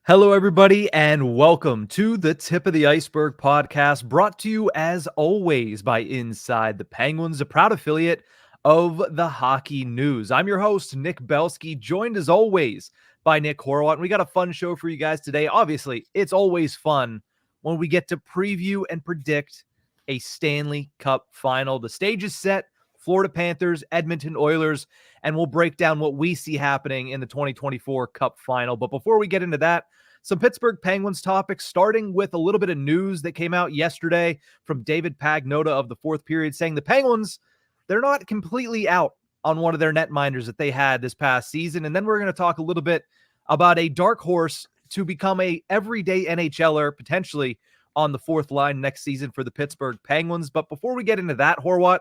Hello, everybody, and welcome to the Tip of the Iceberg podcast, brought to you as always by Inside the Penguins, a proud affiliate of the Hockey News. I'm your host, Nick Belsky, joined as always by Nick Horwat. And we got a fun show for you guys today. Obviously, it's always fun when we get to preview and predict a Stanley Cup Final. The stage is set. Florida Panthers, Edmonton Oilers, and we'll break down what we see happening in the 2024 Cup Final. But before we get into that, some Pittsburgh Penguins topics, starting with a little bit of news that came out yesterday from David Pagnotta of the Fourth Period, saying the Penguins, they're not completely out on one of their netminders that they had this past season. And then we're going to talk a little bit about a dark horse to become a everyday NHLer, potentially on the fourth line next season for the Pittsburgh Penguins. But before we get into that, Horwat,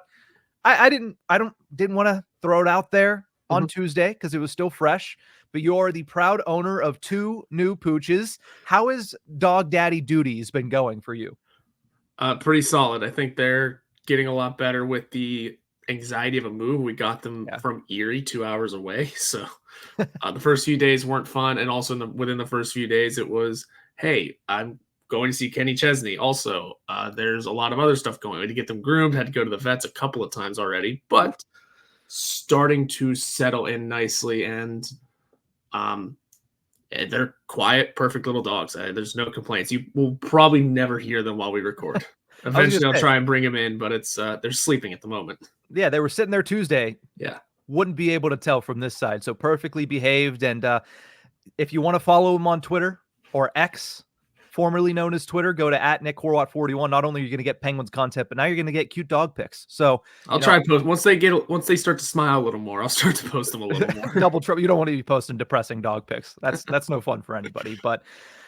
I didn't want to throw it out there on Tuesday because it was still fresh, but you're the proud owner of two new pooches. How has dog daddy duties been going for you? Pretty solid. I think they're getting a lot better with the anxiety of a move. We got them from Erie, 2 hours away. So the first few days weren't fun. And also within the first few days, it was, hey, I'm going to see Kenny Chesney. Also, there's a lot of other stuff going on. We had to get them groomed, had to go to the vets a couple of times already, but starting to settle in nicely. And they're quiet, perfect little dogs. There's no complaints. You will probably never hear them while we record. Eventually, I'll try and bring them in, but it's they're sleeping at the moment. Yeah, they were sitting there Tuesday. Yeah. Wouldn't be able to tell from this side. So perfectly behaved. And if you want to follow them on Twitter or X, formerly known as Twitter, go to @NickHorwat41. Not only are you going to get Penguins content, but now you're going to get cute dog pics. So I'll try to post once they start to smile a little more. I'll start to post them a little more. Double trouble. You don't want to be posting depressing dog pics. That's no fun for anybody. But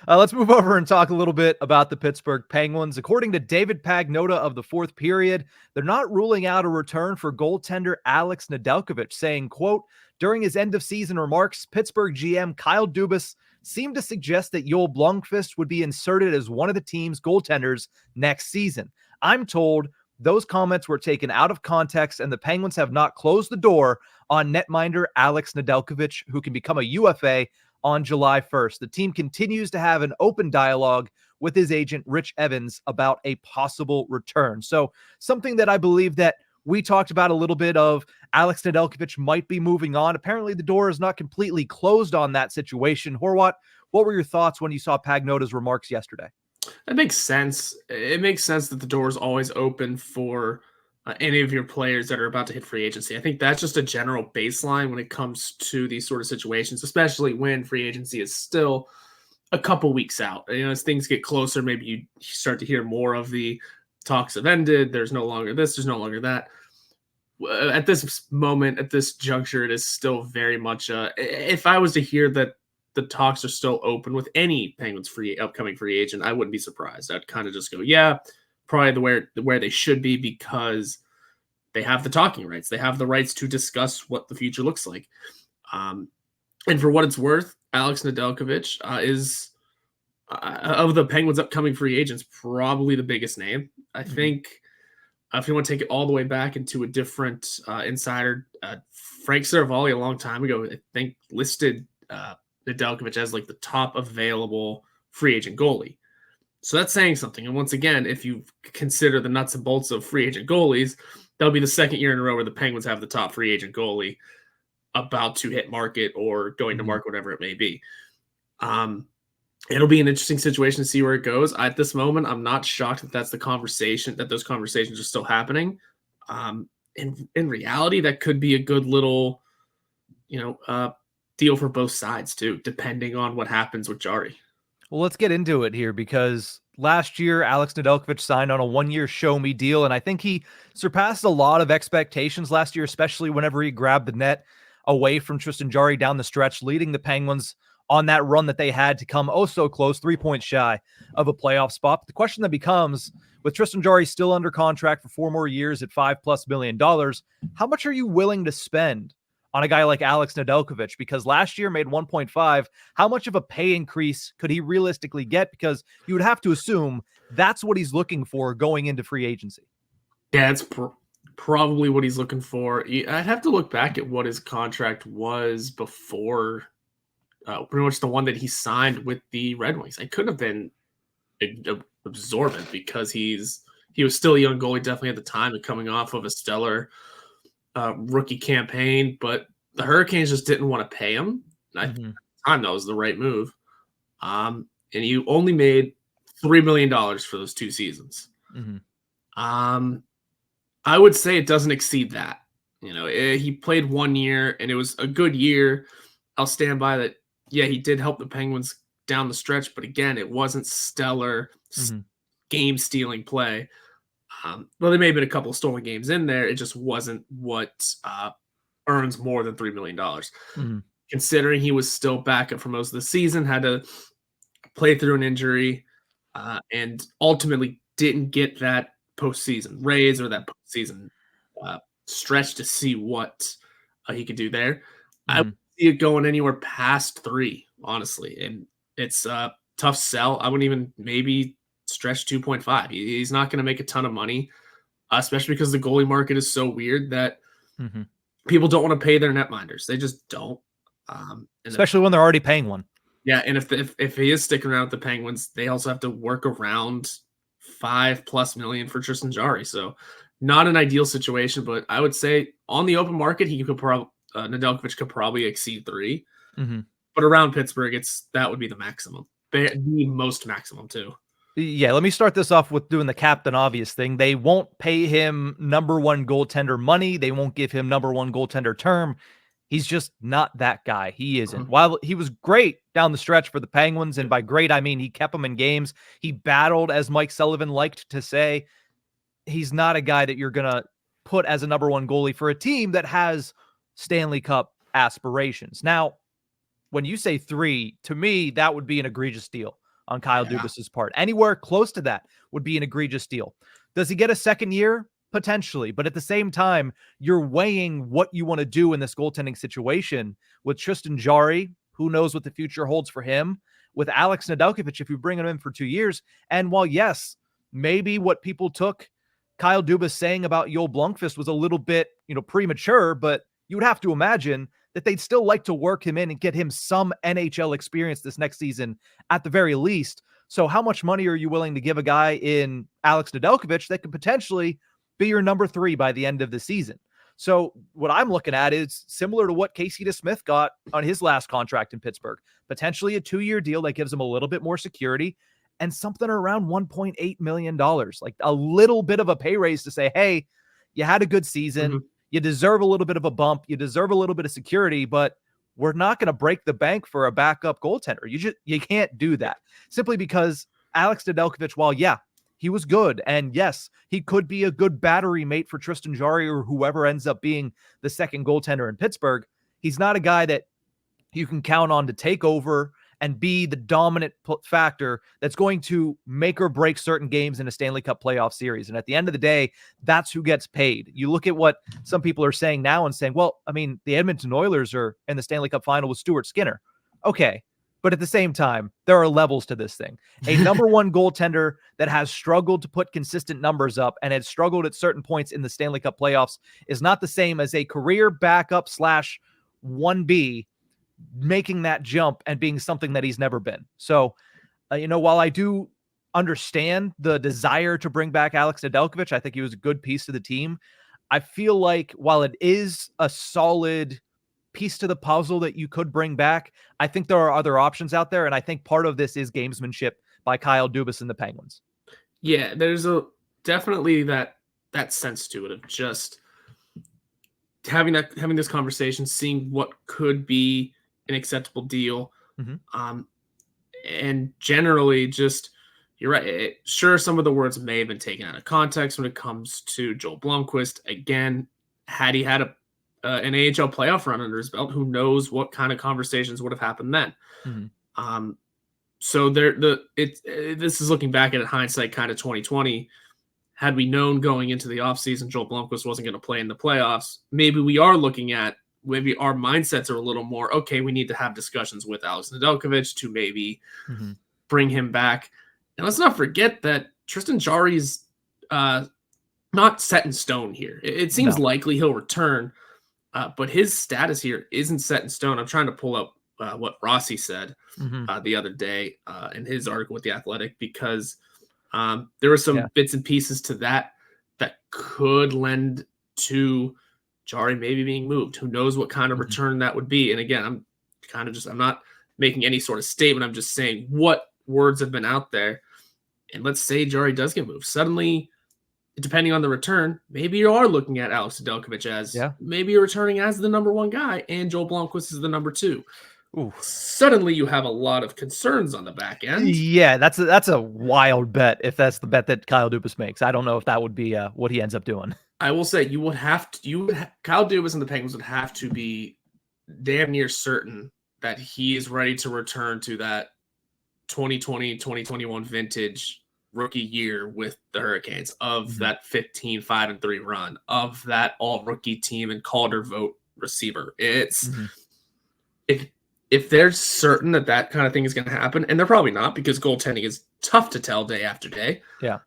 let's move over and talk a little bit about the Pittsburgh Penguins. According to David Pagnotta of the Fourth Period, they're not ruling out a return for goaltender Alex Nedeljkovic, saying, quote, during his end of season remarks, Pittsburgh GM Kyle Dubas seemed to suggest that Joel Blomqvist would be inserted as one of the team's goaltenders next season. I'm told those comments were taken out of context, and the Penguins have not closed the door on netminder Alex Nedeljkovic, who can become a UFA on July 1st. The team continues to have an open dialogue with his agent, Rich Evans, about a possible return. So something that I believe that we talked about a little bit of Alex Nedeljkovic might be moving on. Apparently, the door is not completely closed on that situation. Horwat, what were your thoughts when you saw Pagnotta's remarks yesterday? That makes sense. It makes sense that the door is always open for any of your players that are about to hit free agency. I think that's just a general baseline when it comes to these sort of situations, especially when free agency is still a couple weeks out. As things get closer, maybe you start to hear more of the talks have ended. There's no longer this, there's no longer that. At this moment, at this juncture, it is still very much if I was to hear that the talks are still open with any Penguins upcoming free agent, I wouldn't be surprised. I'd kind of just go, yeah, probably where they should be, because they have the talking rights. They have the rights to discuss what the future looks like. And for what it's worth, Alex Nedeljkovic is of the Penguins' upcoming free agents, probably the biggest name. I think if you want to take it all the way back into a different insider, Frank Saravalli a long time ago, I think, listed Nedeljkovic as like the top available free agent goalie. So that's saying something. And once again, if you consider the nuts and bolts of free agent goalies, that'll be the second year in a row where the Penguins have the top free agent goalie about to hit market or going to market, whatever it may be. It'll be an interesting situation to see where it goes. At this moment, I'm not shocked that that's the conversation, that those conversations are still happening. In reality, that could be a good little, deal for both sides too, depending on what happens with Jari. Well, let's get into it here, because last year, Alex Nedeljkovic signed on a one-year show-me deal, and I think he surpassed a lot of expectations last year, especially whenever he grabbed the net away from Tristan Jari down the stretch, leading the Penguins on that run that they had to come oh so close, 3 points shy of a playoff spot. But the question that becomes, with Tristan Jari still under contract for 4 more years at $5+ million, how much are you willing to spend on a guy like Alex Nedeljkovic? Because last year made 1.5. How much of a pay increase could he realistically get? Because you would have to assume that's what he's looking for going into free agency. Yeah, it's probably what he's looking for. I'd have to look back at what his contract was before pretty much the one that he signed with the Red Wings. It could have been absorbent because he was still a young goalie, definitely at the time, and coming off of a stellar rookie campaign. But the Hurricanes just didn't want to pay him. And I think at the time that was the right move. And you only made $3 million for those 2 seasons. I would say it doesn't exceed that. He played 1 year, and it was a good year. I'll stand by that. Yeah, he did help the Penguins down the stretch, but again, it wasn't stellar game-stealing play. Well, there may have been a couple of stolen games in there. It just wasn't what earns more than $3 million. Considering he was still backup for most of the season, had to play through an injury, and ultimately didn't get that postseason raise or that postseason stretch to see what he could do there. I would see it going anywhere past 3, honestly, and it's a tough sell. I wouldn't even maybe stretch 2.5. He's not going to make a ton of money, especially because the goalie market is so weird that people don't want to pay their netminders. They just don't. Especially when they're already paying one. Yeah, and if he is sticking around with the Penguins, they also have to work around $5+ million for Tristan Jarry. So not an ideal situation, but I would say on the open market, he could probably Nedeljkovic could probably exceed 3. But around Pittsburgh, that would be the maximum, the most maximum too. Yeah, let me start this off with doing the Captain Obvious thing. They won't pay him #1 goaltender money. They won't give him #1 goaltender term. He's just not that guy. He isn't. While he was great down the stretch for the Penguins, and by great, I mean he kept them in games. He battled, as Mike Sullivan liked to say. He's not a guy that you're going to put as a #1 goalie for a team that has Stanley Cup aspirations. Now, when you say 3, to me, that would be an egregious deal on Kyle Dubas's part. Anywhere close to that would be an egregious deal. Does he get a second year? Potentially. But at the same time, you're weighing what you want to do in this goaltending situation with Tristan Jarry. Who knows what the future holds for him? With Alex Nedeljkovic, if you bring him in for 2 years. And while, yes, maybe what people took Kyle Dubas saying about Joel Blomqvist was a little bit, premature, but you would have to imagine that they'd still like to work him in and get him some NHL experience this next season at the very least. So how much money are you willing to give a guy in Alex Nedeljkovic that could potentially be your #3 by the end of the season? So what I'm looking at is similar to what Casey DeSmith got on his last contract in Pittsburgh, potentially a 2-year deal that gives him a little bit more security and something around $1.8 million, like a little bit of a pay raise to say, hey, you had a good season. You deserve a little bit of a bump. You deserve a little bit of security, but we're not going to break the bank for a backup goaltender. You can't do that simply because Alex Nedeljkovic, while he was good, and yes, he could be a good battery mate for Tristan Jarry or whoever ends up being the second goaltender in Pittsburgh. He's not a guy that you can count on to take over and be the dominant factor that's going to make or break certain games in a Stanley Cup playoff series. And at the end of the day, that's who gets paid. You look at what some people are saying now and saying, well, I mean, the Edmonton Oilers are in the Stanley Cup final with Stuart Skinner. Okay. But at the same time, there are levels to this thing. A #1 goaltender that has struggled to put consistent numbers up and has struggled at certain points in the Stanley Cup playoffs is not the same as a career backup / 1B making that jump and being something that he's never been. So, while I do understand the desire to bring back Alex Nedeljkovic, I think he was a good piece to the team. I feel like while it is a solid piece to the puzzle that you could bring back, I think there are other options out there. And I think part of this is gamesmanship by Kyle Dubas and the Penguins. Yeah, there's definitely that sense to it of just having this conversation, seeing what could be an acceptable deal. And generally just, you're right. Sure, some of the words may have been taken out of context when it comes to Joel Blomqvist. Again, had he had an AHL playoff run under his belt, who knows what kind of conversations would have happened then. So this is looking back at it, hindsight kind of 2020. Had we known going into the offseason Joel Blomqvist wasn't going to play in the playoffs, maybe our mindsets are a little more, okay, we need to have discussions with Alex Nedeljkovic to maybe bring him back. And let's not forget that Tristan Jarry's not set in stone here. It seems likely he'll return, but his status here isn't set in stone. I'm trying to pull up what Rossi said Mhm. the other day in his article with The Athletic, because there were some Yeah. bits and pieces to that could lend to Jari maybe being moved. Who knows what kind of Mhm. return that would be? And again, I'm not making any sort of statement. I'm just saying what words have been out there. And let's say Jari does get moved. Suddenly, depending on the return, maybe you are looking at Alex Nedeljkovic as Yeah. maybe you're returning as the number one guy, and Joel Blomqvist is the number two. Ooh. Suddenly, you have a lot of concerns on the back end. Yeah, that's a wild bet if that's the bet that Kyle Dubas makes. I don't know if that would be what he ends up doing. I will say Kyle Dubas and the Penguins would have to be damn near certain that he is ready to return to that 2020, 2021 vintage rookie year with the Hurricanes, of that 15-5-3 run, of that all rookie team and Calder vote receiver. It's if they're certain that kind of thing is going to happen, and they're probably not, because goaltending is tough to tell day after day. Yeah.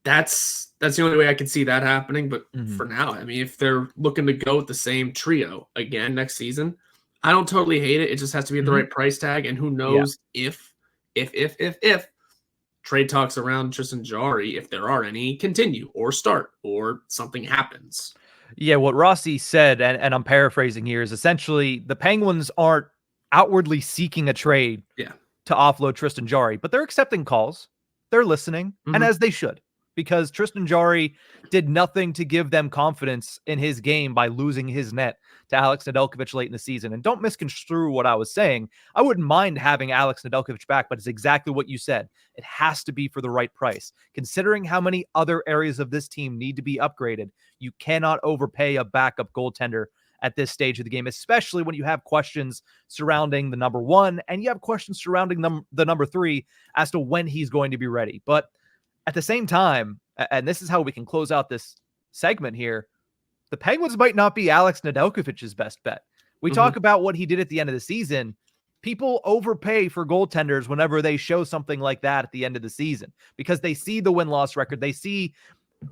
That's the only way I can see that happening. But for now, I mean, if they're looking to go with the same trio again next season, I don't totally hate it. It just has to be at the right price tag. And who knows if trade talks around Tristan Jarry, if there are any, continue or start or something happens. Yeah, what Rossi said, and I'm paraphrasing here, is essentially the Penguins aren't outwardly seeking a trade to offload Tristan Jarry, but they're accepting calls. They're listening, and as they should, because Tristan Jarry did nothing to give them confidence in his game by losing his net to Alex Nedeljkovic late in the season. And don't misconstrue what I was saying. I wouldn't mind having Alex Nedeljkovic back, but it's exactly what you said. It has to be for the right price. Considering how many other areas of this team need to be upgraded, you cannot overpay a backup goaltender at this stage of the game, especially when you have questions surrounding the number one and you have questions surrounding the number three as to when he's going to be ready. But at the same time, and this is how we can close out this segment here, the Penguins might not be Alex Nedeljkovic's best bet. We talk about what he did at the end of the season. People overpay for goaltenders whenever they show something like that at the end of the season because they see the win-loss record. They see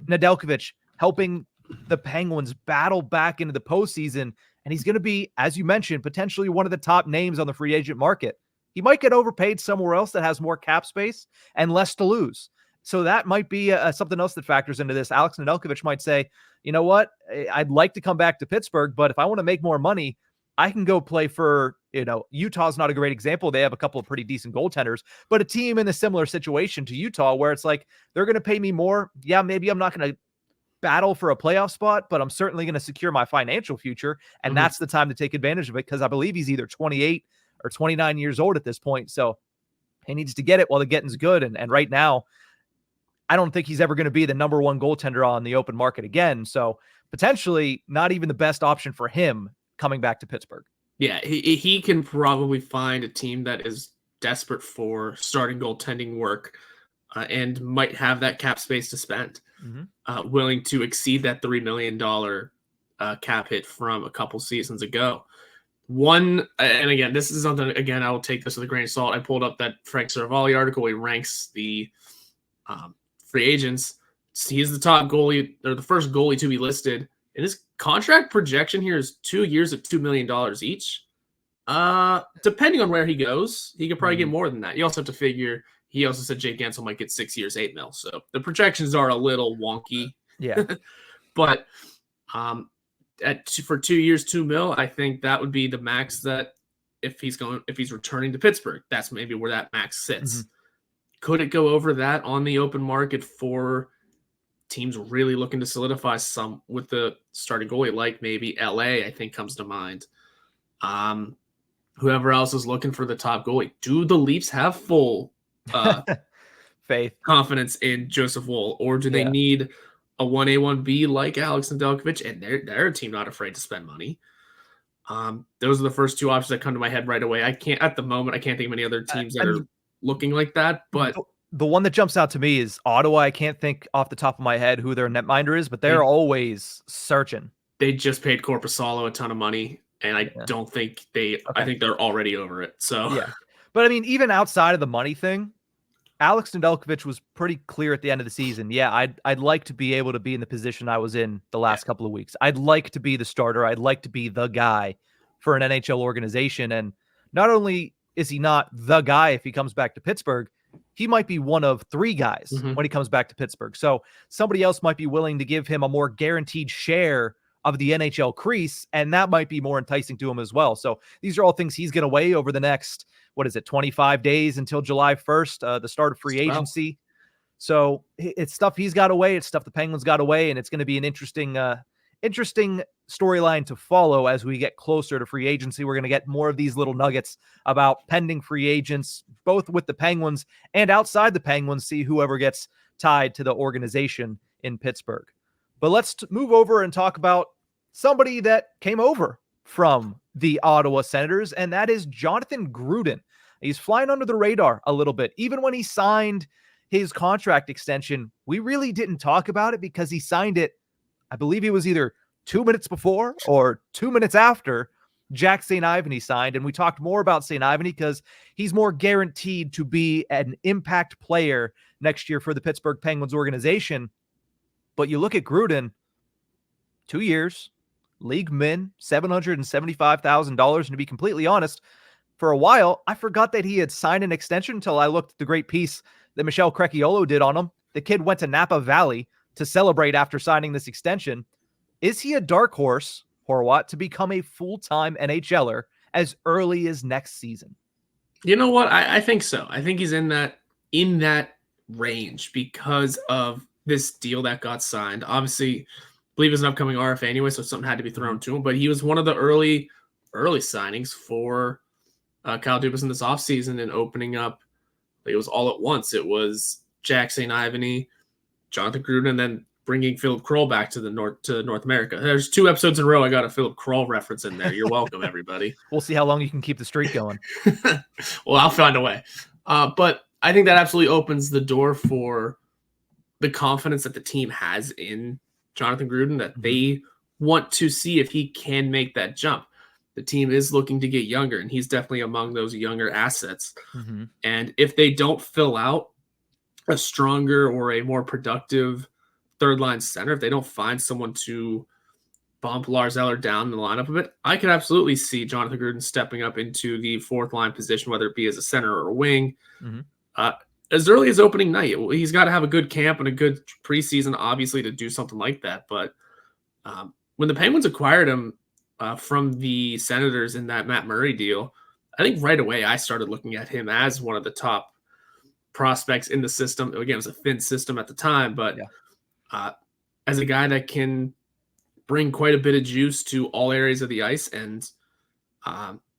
Nedeljkovic helping the Penguins battle back into the postseason, and he's going to be, as you mentioned, potentially one of the top names on the free agent market. He might get overpaid somewhere else that has more cap space and less to lose. So that might be something else that factors into this. Alex Nedeljkovic might say, you know what, I'd like to come back to Pittsburgh, but if I want to make more money, I can go play for, Utah's not a great example. They have a couple of pretty decent goaltenders, but a team in a similar situation to Utah where it's like, they're going to pay me more. Yeah, maybe I'm not going to battle for a playoff spot, but I'm certainly going to secure my financial future. And that's the time to take advantage of it because I believe he's either 28 or 29 years old at this point. So he needs to get it while the getting's good. And right now, I don't think he's ever going to be the number one goaltender on the open market again. So potentially not even the best option for him coming back to Pittsburgh. Yeah, he can probably find a team that is desperate for starting goaltending work and might have that cap space to spend, willing to exceed that $3 million cap hit from a couple seasons ago. And again, this is something, again, I will take this with a grain of salt. I pulled up that Frank Saravalli article. He ranks the free agents. He's the top goalie, or the first goalie to be listed. And his contract projection here is 2 years at $2 million each. Depending on where he goes, he could probably get more than that. You also have to figure, he also said Jake Gensel might get 6 years, $8 million. So the projections are a little wonky. Yeah. But for 2 years, $2 million, I think that would be the max that if he's returning to Pittsburgh, that's maybe where that max sits. Could it go over that on the open market for teams really looking to solidify some with the starting goalie, like maybe LA, I think comes to mind. Whoever else is looking for the top goalie. Do the Leafs have full faith, confidence in Joseph Woll, or do they need a 1A, 1B like Alex Nedeljkovic? And they're a team not afraid to spend money. Those are the first two options that come to my head right away. At the moment, I can't think of any other teams that are looking like that, but the one that jumps out to me is Ottawa. I can't think off the top of my head who their netminder is, but they're always searching. They just paid Korpisalo a ton of money, and I don't think I think they're already over it. So yeah, but I mean, even outside of the money thing, Alex Nedeljkovic was pretty clear at the end of the season. Yeah, I'd like to be able to be in the position I was in the last couple of weeks. I'd like to be the starter. I'd like to be the guy for an NHL organization. And not only is he not the guy if he comes back to Pittsburgh, he might be one of 3 guys when he comes back to Pittsburgh. So somebody else might be willing to give him a more guaranteed share of the NHL crease, and that might be more enticing to him as well. So these are all things he's going to weigh over the next, 25 days until July 1st, the start of free agency. So it's stuff he's got to weigh. It's stuff the Penguins got to weigh, and it's going to be an interesting storyline to follow as we get closer to free agency. We're going to get more of these little nuggets about pending free agents, both with the Penguins and outside the Penguins, see whoever gets tied to the organization in Pittsburgh. But let's move over and talk about somebody that came over from the Ottawa Senators, and that is Jonathan Gruden. He's flying under the radar a little bit. Even when he signed his contract extension, we really didn't talk about it because he signed it, I believe it was either 2 minutes before or 2 minutes after Jack St. Ivany signed. And we talked more about St. Ivany because he's more guaranteed to be an impact player next year for the Pittsburgh Penguins organization. But you look at Gruden, 2 years, league min, $775,000. And to be completely honest, for a while, I forgot that he had signed an extension until I looked at the great piece that Michelle Crecchiolo did on him. The kid went to Napa Valley to celebrate after signing this extension. Is he a dark horse, Horwat, to become a full-time NHLer as early as next season? You know what? I think so. I think he's in that range because of this deal that got signed. Obviously, I believe it's an upcoming RFA anyway, so something had to be thrown to him. But he was one of the early signings for Kyle Dubas in this offseason and opening up. It was all at once. It was Jack St. Ivany, Jonathan Gruden, and then bringing Philip Kroll back to North America. There's 2 episodes in a row I got a Philip Kroll reference in there. You're welcome, everybody. We'll see how long you can keep the streak going. Well, I'll find a way. But I think that absolutely opens the door for the confidence that the team has in Jonathan Gruden, that they want to see if he can make that jump. The team is looking to get younger, and he's definitely among those younger assets. And if they don't fill out a stronger or a more productive third-line center, if they don't find someone to bump Lars Eller down the lineup a bit, I could absolutely see Jonathan Gruden stepping up into the fourth-line position, whether it be as a center or a wing. As early as opening night. He's got to have a good camp and a good preseason, obviously, to do something like that. But when the Penguins acquired him from the Senators in that Matt Murray deal, I think right away I started looking at him as one of the top prospects in the system. Again, it was a thin system at the time, but as a guy that can bring quite a bit of juice to all areas of the ice, and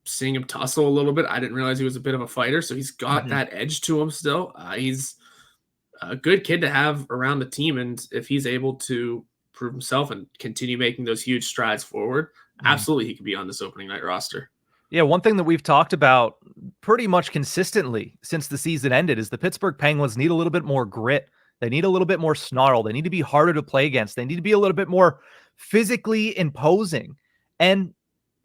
seeing him tussle a little bit, I didn't realize he was a bit of a fighter, so he's got that edge to him still. He's a good kid to have around the team, and if he's able to prove himself and continue making those huge strides forward, absolutely he could be on this opening night roster. Yeah, one thing that we've talked about pretty much consistently since the season ended is the Pittsburgh Penguins need a little bit more grit. They need a little bit more snarl. They need to be harder to play against. They need to be a little bit more physically imposing. And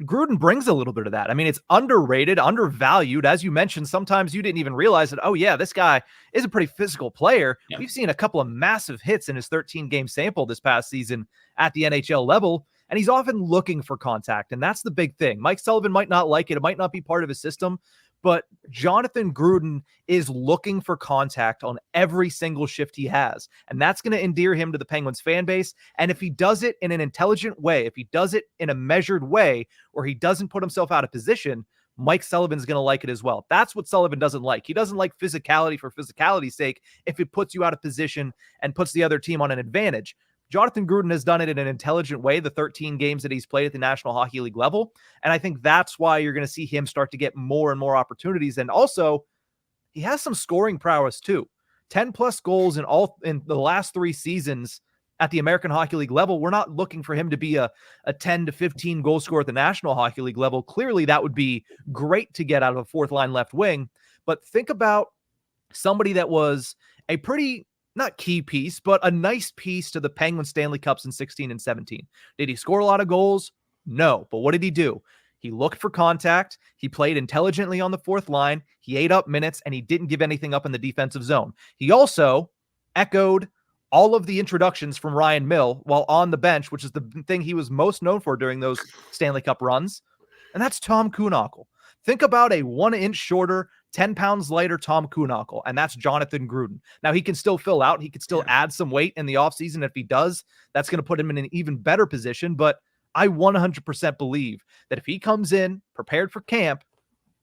Gruden brings a little bit of that. I mean, it's underrated, undervalued. As you mentioned, sometimes you didn't even realize that, oh, yeah, this guy is a pretty physical player. Yeah. We've seen a couple of massive hits in his 13-game sample this past season at the NHL level, and he's often looking for contact, and that's the big thing. Mike Sullivan might not like it. It might not be part of his system, but Jonathan Gruden is looking for contact on every single shift he has, and that's going to endear him to the Penguins fan base. And if he does it in an intelligent way, if he does it in a measured way, or he doesn't put himself out of position, Mike Sullivan's going to like it as well. That's what Sullivan doesn't like. He doesn't like physicality for physicality's sake if it puts you out of position and puts the other team on an advantage. Jonathan Gruden has done it in an intelligent way, the 13 games that he's played at the National Hockey League level. And I think that's why you're going to see him start to get more and more opportunities. And also, he has some scoring prowess too. 10-plus goals in the last 3 seasons at the American Hockey League level. We're not looking for him to be a 10 to 15 goal scorer at the National Hockey League level. Clearly, that would be great to get out of a fourth-line left wing. But think about somebody that was a pretty, not key piece, but a nice piece to the Penguins Stanley Cups in 16 and 17. Did he score a lot of goals? No. But what did he do? He looked for contact. He played intelligently on the fourth line. He ate up minutes, and he didn't give anything up in the defensive zone. He also echoed all of the introductions from Ryan Mill while on the bench, which is the thing he was most known for during those Stanley Cup runs. and that's Tom Kuhnhackl. Think about a 1 inch shorter, 10 pounds lighter Tom Kuhnhackl, and that's Jonathan Gruden. Now, he can still fill out. He could still add some weight in the offseason. If he does, that's going to put him in an even better position. But I 100% believe that if he comes in prepared for camp,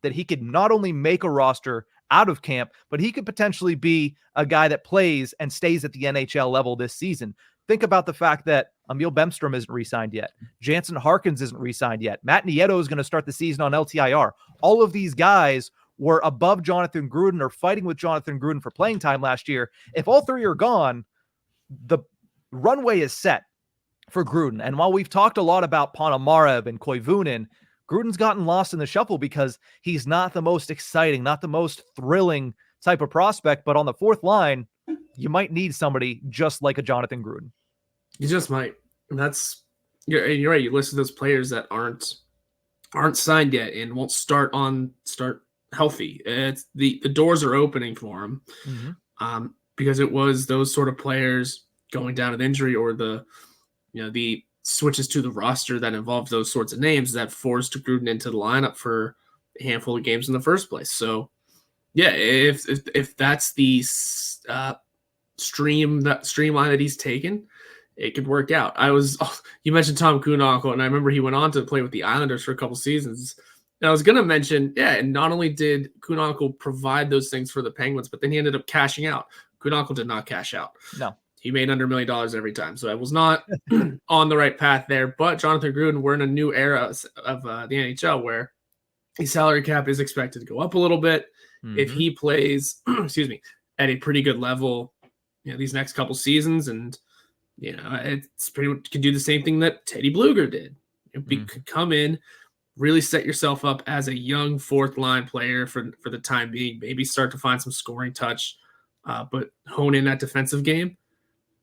that he could not only make a roster out of camp, but he could potentially be a guy that plays and stays at the NHL level this season. Think about the fact that Emil Bemstrom isn't re-signed yet. Jansen Harkins isn't re-signed yet. Matt Nieto is going to start the season on LTIR. All of these guys were above Jonathan Gruden or fighting with Jonathan Gruden for playing time last year. If all three are gone, the runway is set for Gruden. And while we've talked a lot about Ponomarev and Koivunen, Gruden's gotten lost in the shuffle because he's not the most exciting, not the most thrilling type of prospect. But on the fourth line, you might need somebody just like a Jonathan Gruden. You just might. And you're right. You listen to those players that aren't signed yet and won't start healthy. It's the doors are opening for them, because it was those sort of players going down with injury or the switches to the roster that involved those sorts of names that forced Gruden into the lineup for a handful of games in the first place. So, yeah, if that's the streamline that he's taken, it could work out. You mentioned Tom Kuhnhackl, and I remember he went on to play with the Islanders for a couple seasons. And I was going to mention, and not only did Kuhnhackl provide those things for the Penguins, but then he ended up cashing out. Kuhnhackl did not cash out. No. He made under $1 million every time. So I was not on the right path there. But Jonathan Gruden, we're in a new era of the NHL where the salary cap is expected to go up a little bit. If he plays, at a pretty good level, these next couple seasons, and it's pretty much can do the same thing that Teddy Bluger did. Come in, really set yourself up as a young fourth line player for the time being. Maybe start to find some scoring touch, but hone in that defensive game.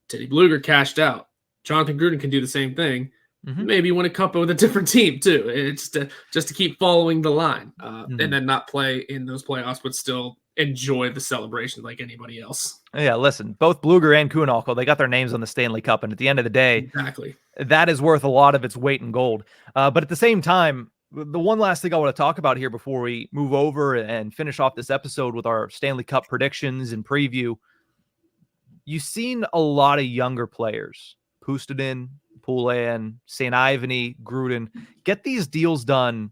Teddy Bluger cashed out. Jonathan Gruden can do the same thing. Maybe win a cup with a different team too. It's just to keep following the line, and then not play in those playoffs, but still enjoy the celebration like anybody else. Yeah, listen, both Bluger and Kuhnhackl, they got their names on the Stanley Cup, and at the end of the day, exactly, that is worth a lot of its weight in gold. But at the same time, the one last thing I want to talk about here before we move over and finish off this episode with our Stanley Cup predictions and preview, you've seen a lot of younger players, Puustinen, Poulin, St. Ivany, Gruden, get these deals done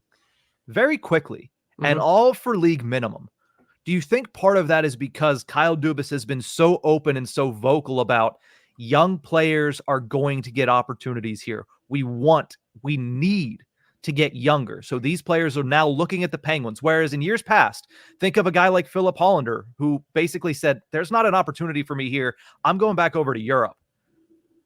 very quickly and all for league minimum. Do you think part of that is because Kyle Dubas has been so open and so vocal about young players are going to get opportunities here? We need to get younger. So these players are now looking at the Penguins, whereas in years past, think of a guy like Philip Hollander, who basically said, there's not an opportunity for me here. I'm going back over to Europe.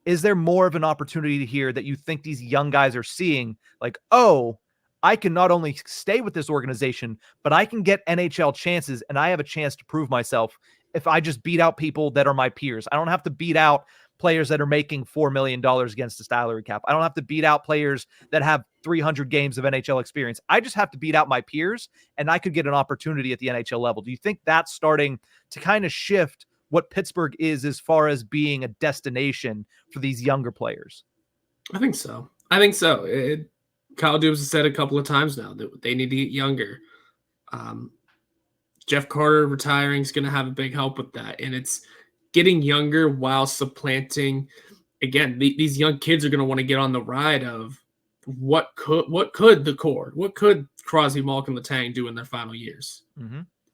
Is there more of an opportunity here that you think these young guys are seeing? Like, oh, I can not only stay with this organization, but I can get NHL chances, and I have a chance to prove myself if I just beat out people that are my peers. I don't have to beat out players that are making $4 million against the salary cap. I don't have to beat out players that have 300 games of NHL experience. I just have to beat out my peers, and I could get an opportunity at the NHL level. Do you think that's starting to kind of shift what Pittsburgh is as far as being a destination for these younger players? I think so. Kyle Dubas has said a couple of times now that they need to get younger. Jeff Carter retiring is going to have a big help with that. And it's getting younger while supplanting. Again, these young kids are going to want to get on the ride of what could the core, what could Crosby, Malkin, Letang do in their final years?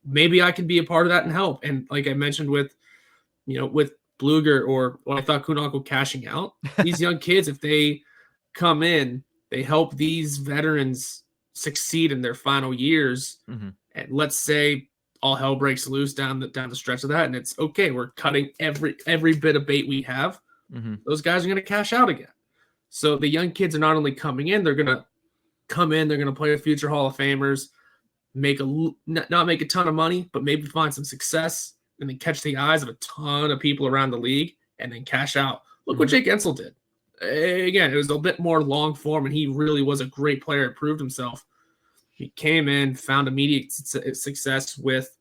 Maybe I can be a part of that and help. And like I mentioned with Bluger, or what I thought Kuhnhackl cashing out, these young kids, if they come in, they help these veterans succeed in their final years. And let's say all hell breaks loose down the stretch of that, and it's okay. We're cutting every bit of bait we have. Those guys are going to cash out again. So the young kids are not only coming in, they're going to come in, they're going to play with future Hall of Famers, not make a ton of money, but maybe find some success, and then catch the eyes of a ton of people around the league, and then cash out. Look what Jake Ensel did. Again, it was a bit more long form, and he really was a great player. Proved himself. He came in, found immediate success with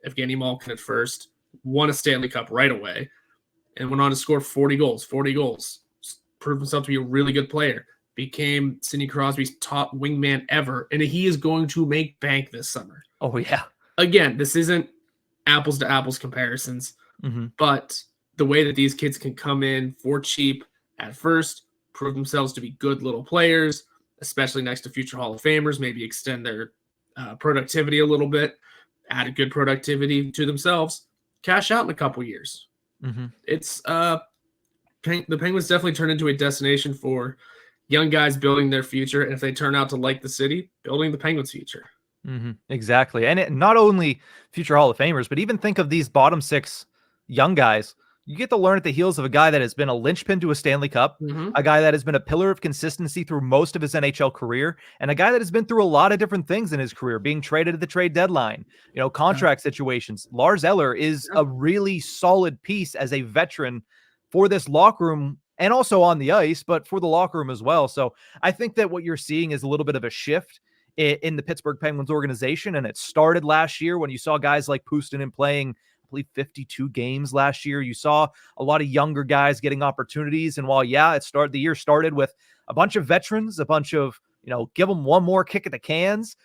Evgeny Malkin at first, won a Stanley Cup right away, and went on to score 40 goals. Proved himself to be a really good player. became Sidney Crosby's top wingman ever, and he is going to make bank this summer. Oh, yeah. Again, this isn't apples to apples comparisons, but the way that these kids can come in for cheap at first, prove themselves to be good little players, especially next to future Hall of Famers, maybe extend their productivity a little bit, add a good productivity to themselves, cash out in a couple years. It's the Penguins definitely turn into a destination for young guys building their future, and if they turn out to like the city, building the Penguins' future. Exactly. And not only future Hall of Famers, but even think of these bottom 6 young guys. You get to learn at the heels of a guy that has been a linchpin to a Stanley Cup, a guy that has been a pillar of consistency through most of his NHL career, and a guy that has been through a lot of different things in his career, being traded at the trade deadline, contract situations. Lars Eller is a really solid piece as a veteran for this locker room and also on the ice, but for the locker room as well. So I think that what you're seeing is a little bit of a shift in the Pittsburgh Penguins organization, and it started last year when you saw guys like Puustinen playing, I believe, 52 games last year. You saw a lot of younger guys getting opportunities, and while the year started with a bunch of veterans, a bunch of give them one more kick at the cans.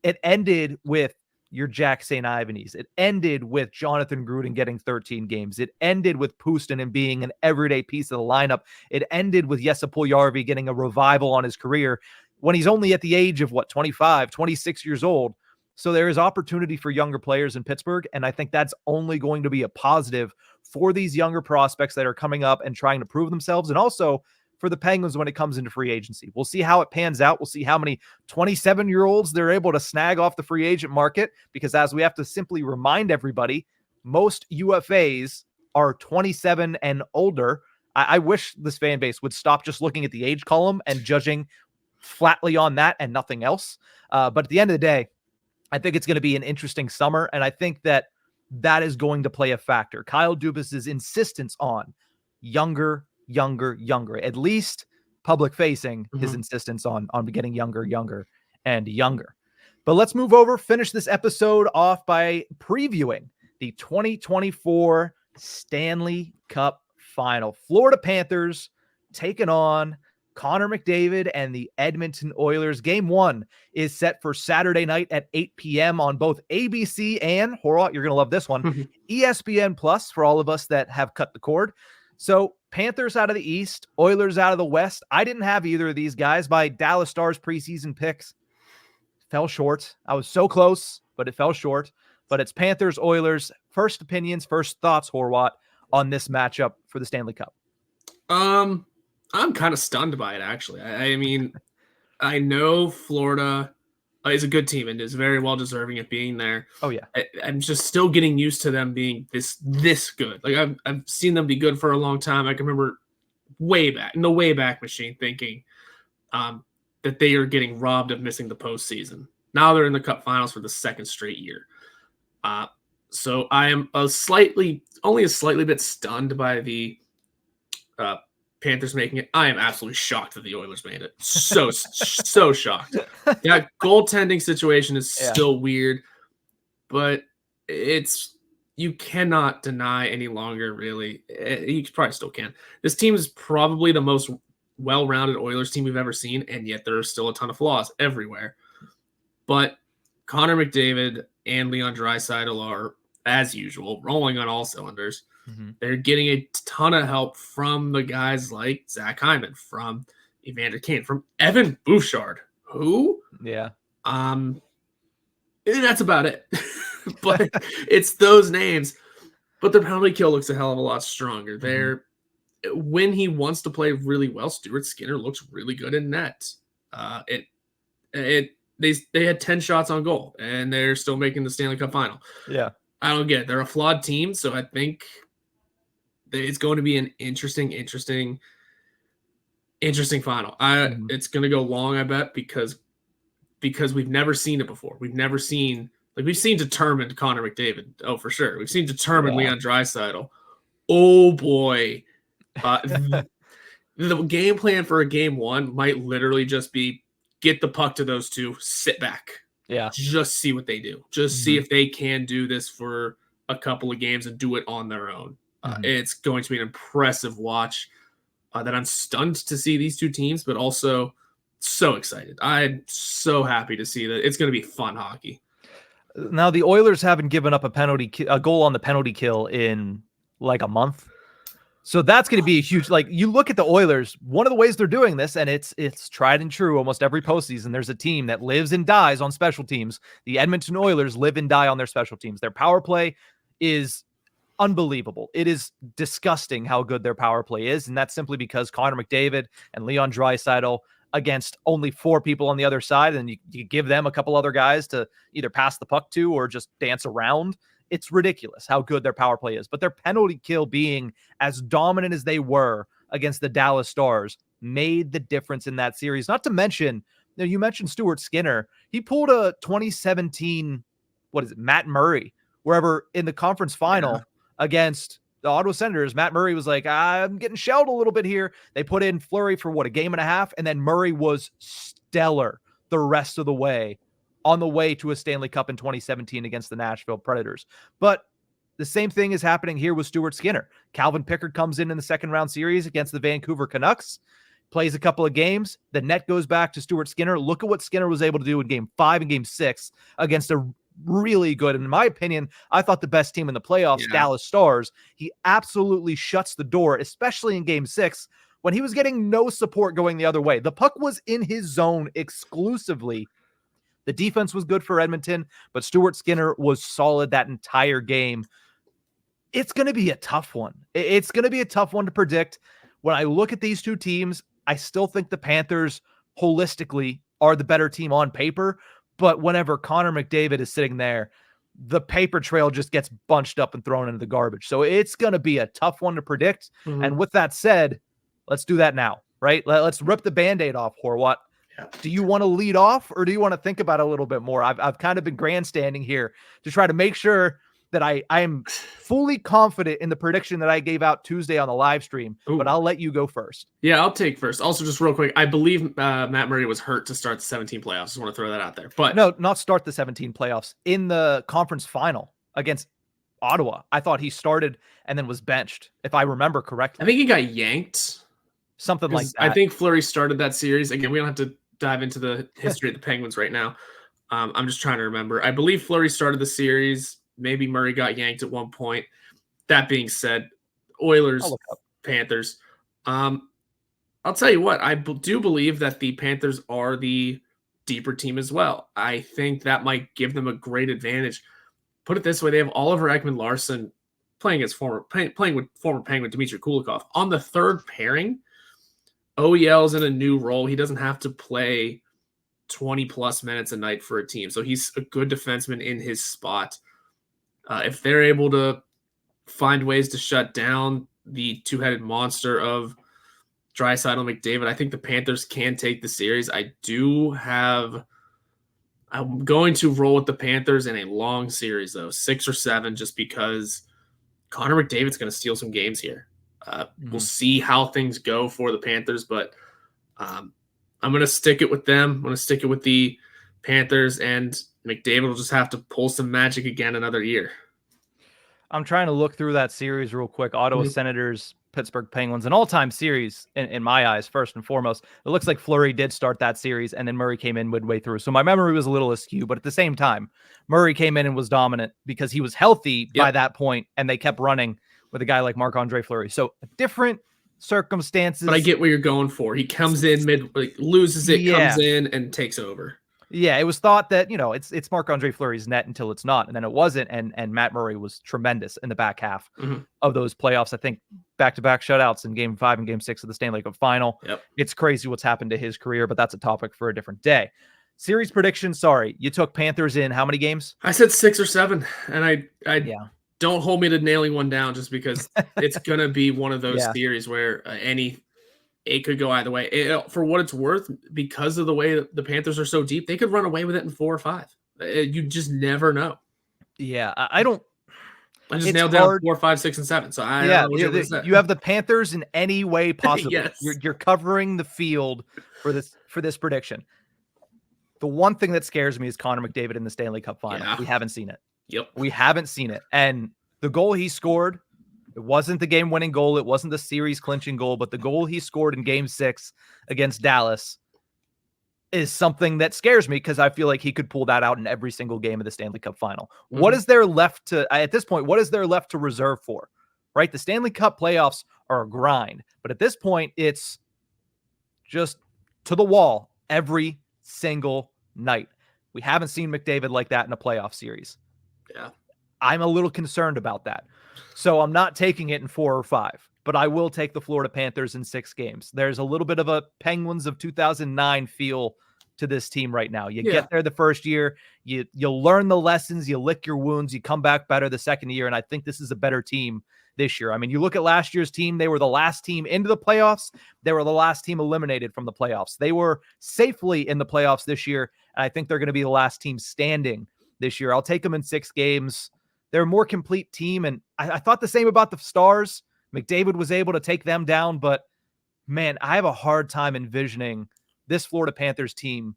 It ended with your Jack St. Ivany's. It ended with Jonathan Gruden getting 13 games. It ended with Puustinen being an everyday piece of the lineup. It ended with Jesse Puljujärvi getting a revival on his career when he's only at the age of 25, 26 years old. So there is opportunity for younger players in Pittsburgh, and I think that's only going to be a positive for these younger prospects that are coming up and trying to prove themselves, and also for the Penguins when it comes into free agency. We'll see how it pans out. We'll see how many 27-year-olds they're able to snag off the free agent market, because as we have to simply remind everybody, most UFAs are 27 and older. I wish this fan base would stop just looking at the age column and judging flatly on that and nothing else. But at the end of the day, I think it's going to be an interesting summer, and I think that is going to play a factor. Kyle Dubas's insistence on younger, at least public facing, his insistence on getting younger, and younger. But let's move over, finish this episode off by previewing the 2024 Stanley Cup Final. Florida Panthers taking on Connor McDavid and the Edmonton Oilers. Game 1 is set for Saturday night at 8 p.m. on both ABC and, Horwat, you're going to love this one, ESPN Plus for all of us that have cut the cord. So Panthers out of the East, Oilers out of the West. I didn't have either of these guys. My Dallas Stars preseason picks fell short. I was so close, but it fell short. But it's Panthers, Oilers. First opinions, first thoughts, Horwat, on this matchup for the Stanley Cup. I'm kind of stunned by it, actually. I mean, I know Florida is a good team and is very well deserving of being there. Oh, yeah. I'm just still getting used to them being this good. Like, I've seen them be good for a long time. I can remember way back, in the way back machine, thinking that they are getting robbed of missing the postseason. Now they're in the Cup Finals for the second straight year. So I am only a slightly bit stunned by the Panthers making it. I am absolutely shocked that the Oilers made it. So shocked. That goaltending situation is still weird, but you cannot deny any longer, really. You probably still can. This team is probably the most well-rounded Oilers team we've ever seen, and yet there are still a ton of flaws everywhere. But Connor McDavid and Leon Draisaitl are, as usual, rolling on all cylinders. They're getting a ton of help from the guys like Zach Hyman, from Evander Kane, from Evan Bouchard. Who? Yeah. That's about it. But it's those names. But their penalty kill looks a hell of a lot stronger. When he wants to play really well, Stuart Skinner looks really good in net. They had 10 shots on goal, and they're still making the Stanley Cup Final. Yeah. I don't get it. They're a flawed team, so I think it's going to be an interesting final. It's going to go long, I bet, because we've never seen it before. We've seen determined Connor McDavid. Oh, for sure. We've seen determined Leon Draisaitl. Oh boy. The game plan for a game 1 might literally just be get the puck to those two, sit back. Yeah. Just see what they do. Just see if they can do this for a couple of games and do it on their own. It's going to be an impressive watch. that I'm stunned to see these two teams, but also so excited. I'm so happy to see that it's going to be fun hockey. Now, the Oilers haven't given up a goal on the penalty kill in like a month. So that's going to be a huge, like, you look at the Oilers, one of the ways they're doing this, and it's tried and true almost every postseason, there's a team that lives and dies on special teams. The Edmonton Oilers live and die on their special teams. Their power play is unbelievable. It is disgusting how good their power play is, and that's simply because Connor McDavid and Leon Draisaitl against only 4 people on the other side, and you give them a couple other guys to either pass the puck to or just dance around. It's ridiculous how good their power play is. But their penalty kill being as dominant as they were against the Dallas Stars made the difference in that series. Not to mention, you mentioned Stuart Skinner. He pulled a 2017, Matt Murray, wherever in the conference final against the Ottawa Senators. Matt Murray was like, I'm getting shelled a little bit here. They put in Fleury for a game and a half, and then Murray was stellar the rest of the way, on the way to a Stanley Cup in 2017 against the Nashville Predators. But the same thing is happening here with Stuart Skinner. Calvin Pickard comes in the second round series against the Vancouver Canucks, plays a couple of games. The net goes back to Stuart Skinner. Look at what Skinner was able to do in Game 5 and Game 6 against a really good, in my opinion, I thought the best team in the playoffs, Dallas Stars. He absolutely shuts the door, especially in Game 6 when he was getting no support going the other way. The puck was in his zone exclusively. The defense was good for Edmonton, but Stuart Skinner was solid that entire game. It's going to be a tough one. It's going to be a tough one to predict. When I look at these two teams, I still think the Panthers holistically are the better team on paper, but whenever Connor McDavid is sitting there, the paper trail just gets bunched up and thrown into the garbage. So it's going to be a tough one to predict. Mm-hmm. And with that said, let's do that now, right? Let's rip the Band-Aid off, Horwat. Do you want to lead off, or do you want to think about it a little bit more? I've kind of been grandstanding here to try to make sure that I am fully confident in the prediction that I gave out Tuesday on the live stream, but I'll let you go first. Yeah, I'll take first. Also, just real quick, I believe Matt Murray was hurt to start the 17 playoffs. Just want to throw that out there. But no, not start the 17 playoffs. In the conference final against Ottawa, I thought he started and then was benched, if I remember correctly. I think he got yanked. Something like that. I think Fleury started that series. Again, we don't have to dive into the history of the Penguins right now. I'm just trying to remember. I believe Fleury started the series. Maybe Murray got yanked at one point. That being said, Oilers, Panthers. I'll tell you what, I do believe that the Panthers are the deeper team as well. I think that might give them a great advantage. Put it this way, they have Oliver Ekman-Larsson playing with former Penguin Dmitry Kulikov. On the third pairing, OEL's in a new role. He doesn't have to play 20-plus minutes a night for a team. So he's a good defenseman in his spot. If they're able to find ways to shut down the two-headed monster of Draisaitl and McDavid, I think the Panthers can take the series. I'm going to roll with the Panthers in a long series, though, 6 or 7, just because Connor McDavid's going to steal some games here. We'll see how things go for the Panthers, but I'm going to stick it with them. I'm going to stick it with the Panthers, and McDavid will just have to pull some magic again another year. I'm trying to look through that series real quick. Ottawa Senators, Pittsburgh Penguins, an all-time series in my eyes, first and foremost. It looks like Fleury did start that series, and then Murray came in midway through. So my memory was a little askew, but at the same time, Murray came in and was dominant because he was healthy by that point, and they kept running with a guy like Marc-Andre Fleury. So different circumstances. But I get what you're going for. He comes in loses it, comes in and takes over. Yeah, it was thought that, it's Marc-Andre Fleury's net until it's not, and then it wasn't, and Matt Murray was tremendous in the back half of those playoffs. I think back-to-back shutouts in Game 5 and Game 6 of the Stanley Cup Final. Yep. It's crazy what's happened to his career, but that's a topic for a different day. Series prediction, sorry, you took Panthers in how many games? I said 6 or 7, and I don't hold me to nailing one down just because it's going to be one of those series where it could go either way. For what it's worth, because of the way the Panthers are so deep, they could run away with it in 4 or 5. You just never know. Yeah, I don't. I just nailed down 4, 5, 6, and 7. So I don't know what you have the Panthers in any way possible. Yes. You're covering the field for this prediction. The one thing that scares me is Connor McDavid in the Stanley Cup Final. We haven't seen it. Yep. We haven't seen it. And the goal he scored, It wasn't the game-winning goal. It wasn't the series-clinching goal, but the goal he scored in Game 6 against Dallas is something that scares me because I feel like he could pull that out in every single game of the Stanley Cup Final. Mm-hmm. What is there left to, at this point, what is there left to reserve for, right? The Stanley Cup playoffs are a grind, but at this point, it's just to the wall every single night. We haven't seen McDavid like that in a playoff series. Yeah. I'm a little concerned about that. So I'm not taking it in 4 or 5, but I will take the Florida Panthers in 6 games. There's a little bit of a Penguins of 2009 feel to this team right now. You get there the first year, you'll learn the lessons, you lick your wounds, you come back better the second year, and I think this is a better team this year. I mean, you look at last year's team, they were the last team into the playoffs. They were the last team eliminated from the playoffs. They were safely in the playoffs this year, and I think they're going to be the last team standing this year. I'll take them in 6 games. They're a more complete team, and I thought the same about the Stars. McDavid was able to take them down, but man, I have a hard time envisioning this Florida Panthers team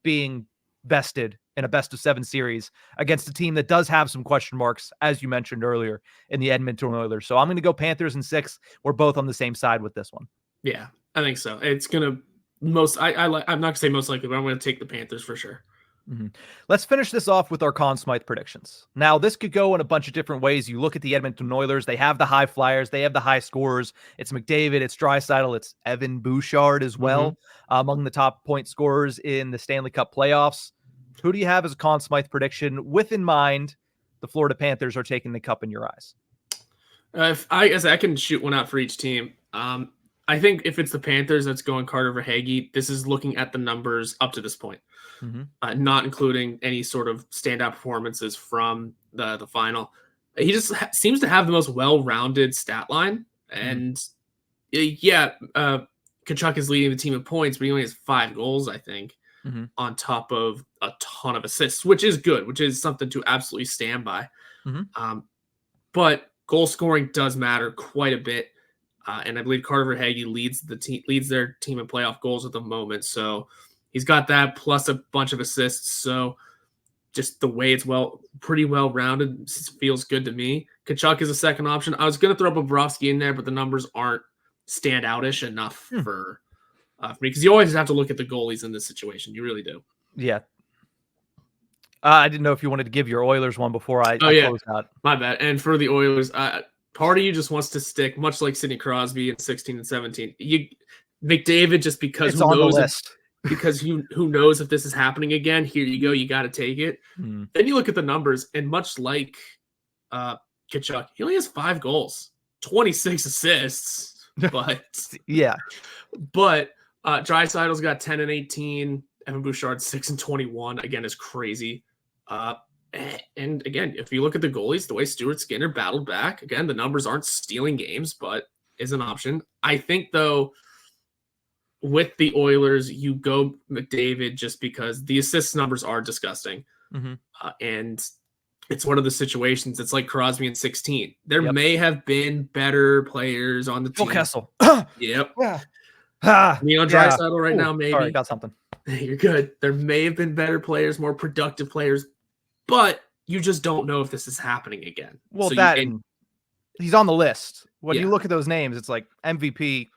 being bested in a best-of-7 series against a team that does have some question marks, as you mentioned earlier, in the Edmonton Oilers. So I'm going to go Panthers in 6. We're both on the same side with this one. Yeah, I think so. It's going to I'm not going to say most likely, but I'm going to take the Panthers for sure. Mm-hmm. Let's finish this off with our Conn Smythe predictions. Now, this could go in a bunch of different ways. You look at the Edmonton Oilers, they have the high flyers, they have the high scorers. It's McDavid, it's Draisaitl, it's Evan Bouchard as well, among the top point scorers in the Stanley Cup playoffs. Who do you have as a Conn Smythe prediction with in mind the Florida Panthers are taking the cup in your eyes? If I can shoot one out for each team. I think if it's the Panthers that's going Carter Verhaeghe, this is looking at the numbers up to this point. Not including any sort of standout performances from the final. He just seems to have the most well-rounded stat line. And Kachuk is leading the team in points, but he only has 5 goals, I think, on top of a ton of assists, which is good, which is something to absolutely stand by. But goal scoring does matter quite a bit. And I believe Carter Verhaeghe leads their team in playoff goals at the moment. So he's got that plus a bunch of assists. So just the way it's pretty well-rounded feels good to me. Kachuk is a second option. I was going to throw Bobrovsky in there, but the numbers aren't standout-ish enough for me, because you always have to look at the goalies in this situation. You really do. Yeah. I didn't know if you wanted to give your Oilers one before I closed out. My bad. And for the Oilers, part of you just wants to stick, much like Sidney Crosby in 16 and 17. McDavid, just because it's on the list. Because who knows if this is happening again? Here you go. You got to take it. Then you look at the numbers, and much like Kachuk, he only has 5 goals, 26 assists. But but Draisaitl's got 10 and 18. Evan Bouchard 6 and 21. Again, is crazy. And again, if you look at the goalies, the way Stuart Skinner battled back, again, the numbers aren't stealing games, but is an option. I think though, with the Oilers, you go McDavid just because the assist numbers are disgusting. And it's one of the situations. It's like Crosby in 16. There may have been better players on the team. Phil Kessel. Yep. Yeah. Neon Draisaitl right now, maybe. Sorry, got something. You're good. There may have been better players, more productive players, but you just don't know if this is happening again. Well, so he's on the list. When you look at those names, it's like MVP,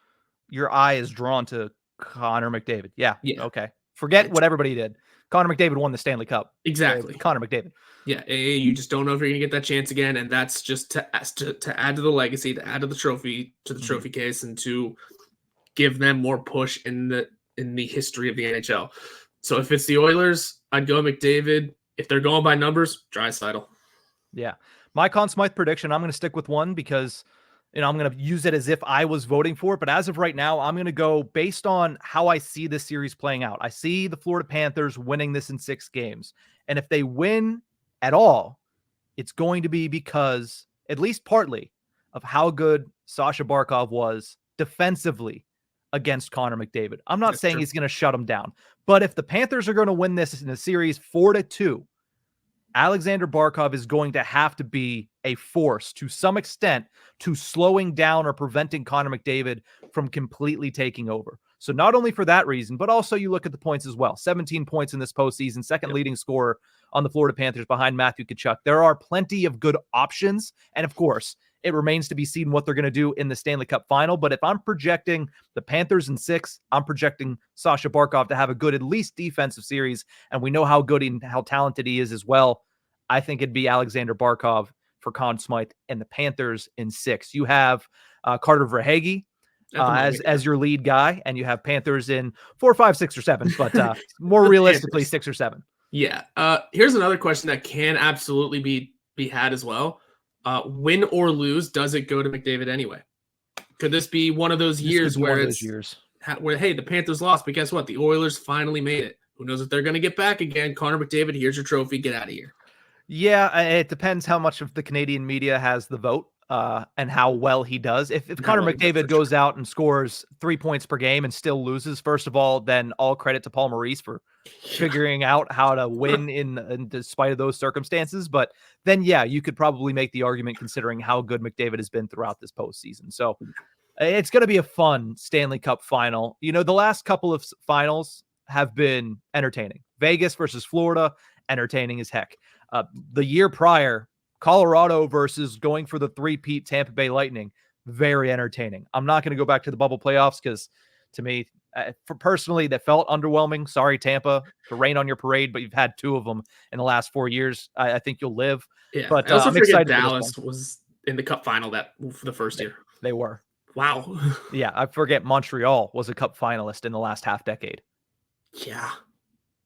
your eye is drawn to Connor McDavid. Yeah. Okay. Forget what everybody did. Connor McDavid won the Stanley Cup. Exactly. Connor McDavid. Yeah. You just don't know if you're going to get that chance again. And that's just to add to the legacy, to add to the trophy, trophy case, and to give them more push in the history of the NHL. So if it's the Oilers, I'd go McDavid. If they're going by numbers, Draisaitl. Yeah. My Conn Smythe prediction, I'm going to stick with one because I'm going to use it as if I was voting for it. But as of right now, I'm going to go based on how I see this series playing out. I see the Florida Panthers winning this in 6 games. And if they win at all, it's going to be because, at least partly, of how good Sasha Barkov was defensively against Connor McDavid. I'm not saying he's going to shut him down. But if the Panthers are going to win this in a series 4-2, Alexander Barkov is going to have to be a force to some extent to slowing down or preventing Connor McDavid from completely taking over. So not only for that reason, but also you look at the points as well. 17 points in this postseason, second leading scorer on the Florida Panthers behind Matthew Tkachuk. There are plenty of good options. And of course, It remains to be seen what they're going to do in the Stanley Cup Final. But if I'm projecting the Panthers in 6, I'm projecting Sasha Barkov to have a good, at least defensive series. And we know how good and how talented he is as well. I think it'd be Alexander Barkov for Conn Smythe and the Panthers in 6. You have Carter Verhaeghe as your lead guy, and you have Panthers in 4, 5, 6, or 7, but more realistically, Panthers. 6 or 7. Yeah. Here's another question that can absolutely be had as well. Win or lose, does it go to McDavid anyway? Could this be one of those years where hey, the Panthers lost, but guess what? The Oilers finally made it. Who knows if they're going to get back again? Connor McDavid, here's your trophy. Get out of here. Yeah, it depends how much of the Canadian media has the vote and how well he does. If Connor McDavid goes out and scores 3 points per game and still loses, first of all, then all credit to Paul Maurice for figuring out how to win in despite of those circumstances. But then, yeah, you could probably make the argument considering how good McDavid has been throughout this postseason. So it's going to be a fun Stanley Cup final. You know, the last couple of finals have been entertaining. Vegas versus Florida, entertaining as heck. The year prior, Colorado versus going for the three-peat Tampa Bay Lightning, very entertaining. I'm not going to go back to the bubble playoffs because, to me, personally, that felt underwhelming. Sorry, Tampa, to rain on your parade, but you've had 2 of them in the last 4 years. I think you'll live. Yeah, but I also I'm excited. Dallas was in the Cup final for the first year. They were. Wow. Yeah, I forget Montreal was a Cup finalist in the last half decade. Yeah,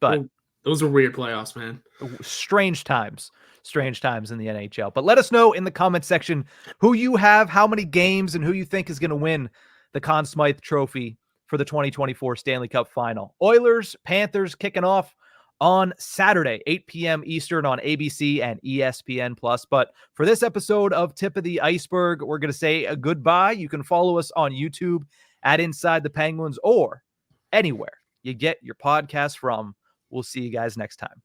but those are weird playoffs, man. Strange times in the NHL. But let us know in the comment section who you have, how many games, and who you think is going to win the Conn Smythe Trophy for the 2024 Stanley Cup Final. Oilers, Panthers kicking off on Saturday, 8 p.m. Eastern on ABC and ESPN+. But for this episode of Tip of the Iceberg, we're going to say a goodbye. You can follow us on YouTube at Inside the Penguins or anywhere you get your podcast from. We'll see you guys next time.